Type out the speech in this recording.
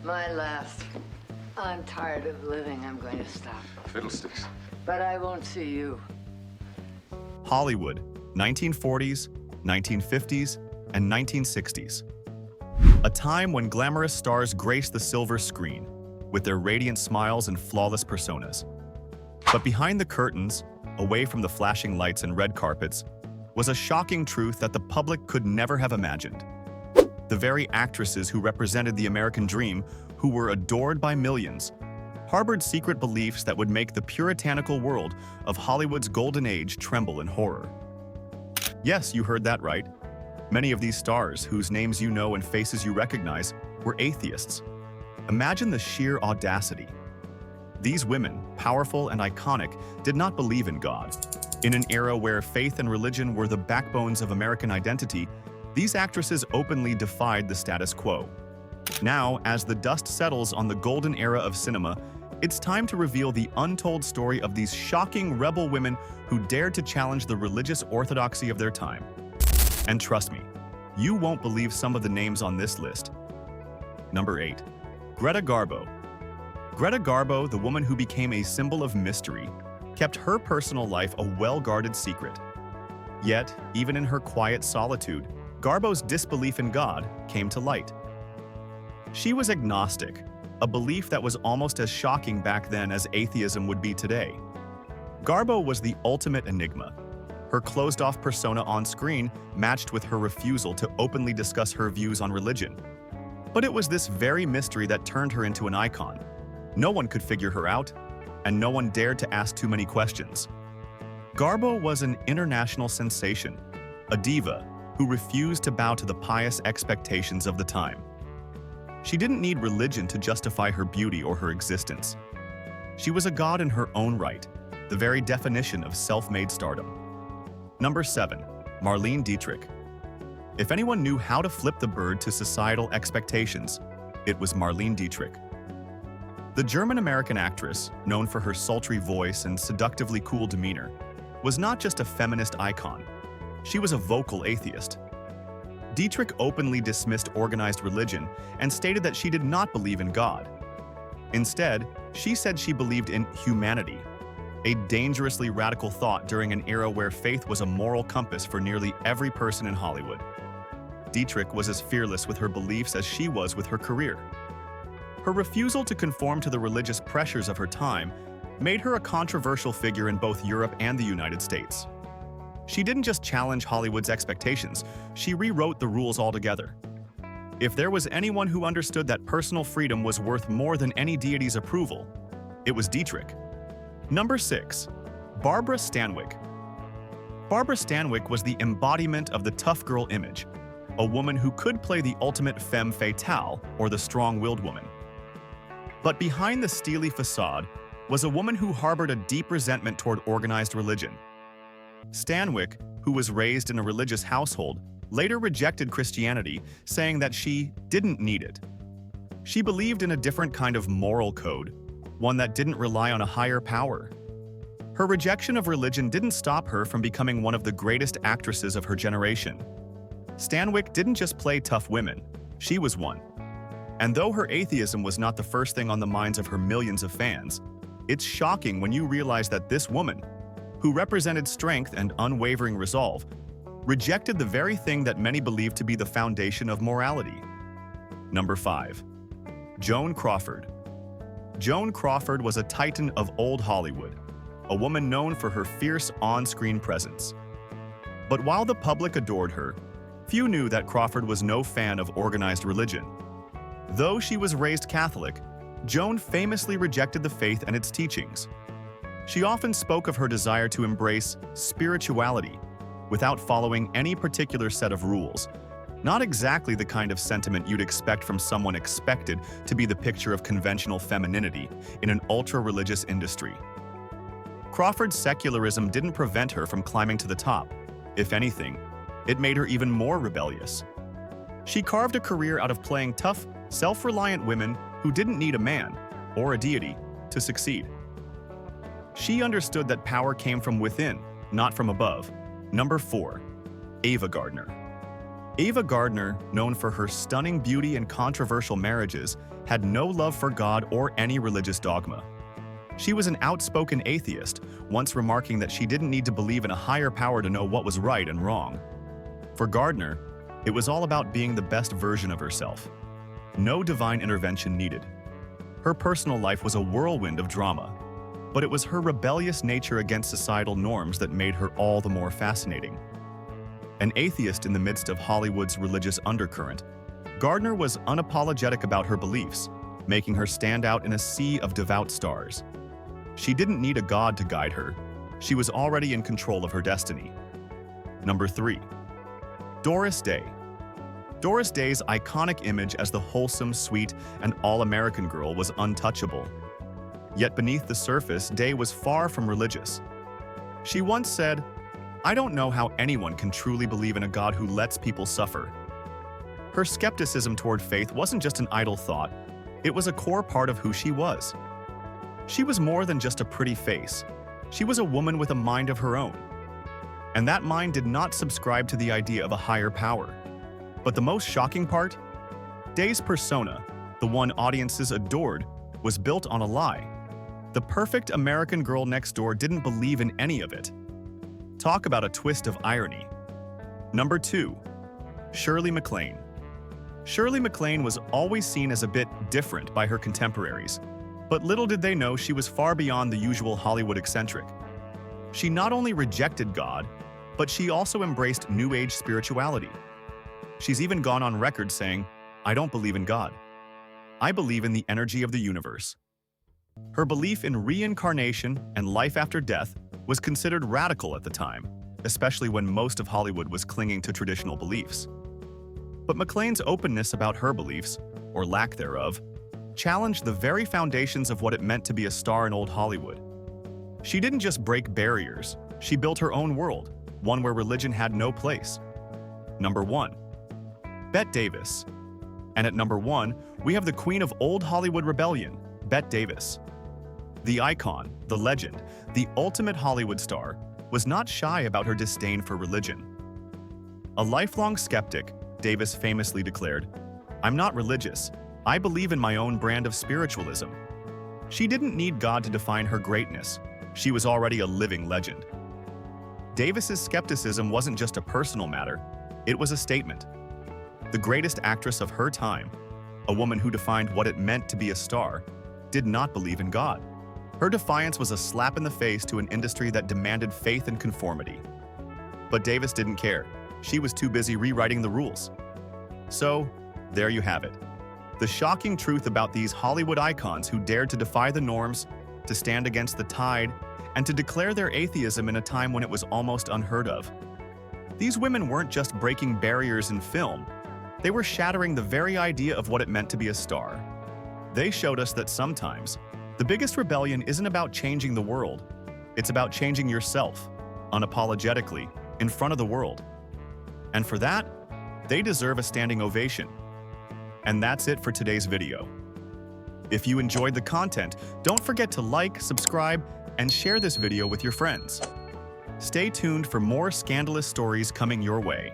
My last. I'm tired of living. I'm going to stop. Fiddlesticks. But I won't see you. Hollywood, 1940s, 1950s, and 1960s. A time when glamorous stars graced the silver screen with their radiant smiles and flawless personas. But behind the curtains, away from the flashing lights and red carpets, was a shocking truth that the public could never have imagined. The very actresses who represented the American dream, who were adored by millions, harbored secret beliefs that would make the puritanical world of Hollywood's golden age tremble in horror. Yes, you heard that right. Many of these stars, whose names you know and faces you recognize, were atheists. Imagine the sheer audacity. These women, powerful and iconic, did not believe in God. In an era where faith and religion were the backbones of American identity, these actresses openly defied the status quo. Now, as the dust settles on the golden era of cinema, it's time to reveal the untold story of these shocking rebel women who dared to challenge the religious orthodoxy of their time. And trust me, you won't believe some of the names on this list. Number 8. Greta Garbo. Greta Garbo, the woman who became a symbol of mystery, kept her personal life a well-guarded secret. Yet, even in her quiet solitude, Garbo's disbelief in God came to light. She was agnostic, a belief that was almost as shocking back then as atheism would be today. Garbo was the ultimate enigma. Her closed-off persona on screen matched with her refusal to openly discuss her views on religion. But it was this very mystery that turned her into an icon. No one could figure her out, and no one dared to ask too many questions. Garbo was an international sensation, a diva who refused to bow to the pious expectations of the time. She didn't need religion to justify her beauty or her existence. She was a god in her own right, the very definition of self-made stardom. Number 7. Marlene Dietrich. If anyone knew how to flip the bird to societal expectations, it was Marlene Dietrich. The German-American actress, known for her sultry voice and seductively cool demeanor, was not just a feminist icon. She was a vocal atheist. Dietrich openly dismissed organized religion and stated that she did not believe in God. Instead, she said she believed in humanity, a dangerously radical thought during an era where faith was a moral compass for nearly every person in Hollywood. Dietrich was as fearless with her beliefs as she was with her career. Her refusal to conform to the religious pressures of her time made her a controversial figure in both Europe and the United States. She didn't just challenge Hollywood's expectations, she rewrote the rules altogether. If there was anyone who understood that personal freedom was worth more than any deity's approval, it was Dietrich. Number 6. Barbara Stanwyck. Barbara Stanwyck was the embodiment of the tough girl image, a woman who could play the ultimate femme fatale or the strong-willed woman. But behind the steely facade was a woman who harbored a deep resentment toward organized religion. Stanwyck, who was raised in a religious household, later rejected Christianity, saying that she didn't need it. She believed in a different kind of moral code, one that didn't rely on a higher power. Her rejection of religion didn't stop her from becoming one of the greatest actresses of her generation. Stanwyck didn't just play tough women, she was one. And though her atheism was not the first thing on the minds of her millions of fans, it's shocking when you realize that this woman, who represented strength and unwavering resolve, rejected the very thing that many believed to be the foundation of morality. Number 5. Joan Crawford. Joan Crawford was a titan of old Hollywood, a woman known for her fierce on-screen presence. But while the public adored her, few knew that Crawford was no fan of organized religion. Though she was raised Catholic, Joan famously rejected the faith and its teachings. She often spoke of her desire to embrace spirituality without following any particular set of rules, not exactly the kind of sentiment you'd expect from someone expected to be the picture of conventional femininity in an ultra-religious industry. Crawford's secularism didn't prevent her from climbing to the top. If anything, it made her even more rebellious. She carved a career out of playing tough, self-reliant women who didn't need a man, or a deity, to succeed. She understood that power came from within, not from above. Number 4. Ava Gardner. Ava Gardner, known for her stunning beauty and controversial marriages, had no love for God or any religious dogma. She was an outspoken atheist, once remarking that she didn't need to believe in a higher power to know what was right and wrong. For Gardner, it was all about being the best version of herself. No divine intervention needed. Her personal life was a whirlwind of drama, but it was her rebellious nature against societal norms that made her all the more fascinating. An atheist in the midst of Hollywood's religious undercurrent, Gardner was unapologetic about her beliefs, making her stand out in a sea of devout stars. She didn't need a god to guide her. She was already in control of her destiny. Number 3. Doris Day. Doris Day's iconic image as the wholesome, sweet, and all-American girl was untouchable. Yet beneath the surface, Day was far from religious. She once said, "I don't know how anyone can truly believe in a God who lets people suffer." Her skepticism toward faith wasn't just an idle thought, it was a core part of who she was. She was more than just a pretty face. She was a woman with a mind of her own. And that mind did not subscribe to the idea of a higher power. But the most shocking part? Day's persona, the one audiences adored, was built on a lie. The perfect American girl next door didn't believe in any of it. Talk about a twist of irony. Number 2. Shirley MacLaine. Shirley MacLaine was always seen as a bit different by her contemporaries, but little did they know she was far beyond the usual Hollywood eccentric. She not only rejected God, but she also embraced New Age spirituality. She's even gone on record saying, "I don't believe in God. I believe in the energy of the universe." Her belief in reincarnation and life after death was considered radical at the time, especially when most of Hollywood was clinging to traditional beliefs. But MacLaine's openness about her beliefs, or lack thereof, challenged the very foundations of what it meant to be a star in old Hollywood. She didn't just break barriers, she built her own world, one where religion had no place. Number 1. Bette Davis. And at number 1, we have the queen of old Hollywood rebellion, Bette Davis. The icon, the legend, the ultimate Hollywood star, was not shy about her disdain for religion. A lifelong skeptic, Davis famously declared, "I'm not religious. I believe in my own brand of spiritualism." She didn't need God to define her greatness. She was already a living legend. Davis's skepticism wasn't just a personal matter, it was a statement. The greatest actress of her time, a woman who defined what it meant to be a star, did not believe in God. Her defiance was a slap in the face to an industry that demanded faith and conformity. But Davis didn't care. She was too busy rewriting the rules. So, there you have it. The shocking truth about these Hollywood icons who dared to defy the norms, to stand against the tide, and to declare their atheism in a time when it was almost unheard of. These women weren't just breaking barriers in film, they were shattering the very idea of what it meant to be a star. They showed us that sometimes, the biggest rebellion isn't about changing the world, it's about changing yourself, unapologetically, in front of the world. And for that, they deserve a standing ovation. And that's it for today's video. If you enjoyed the content, don't forget to like, subscribe, and share this video with your friends. Stay tuned for more scandalous stories coming your way.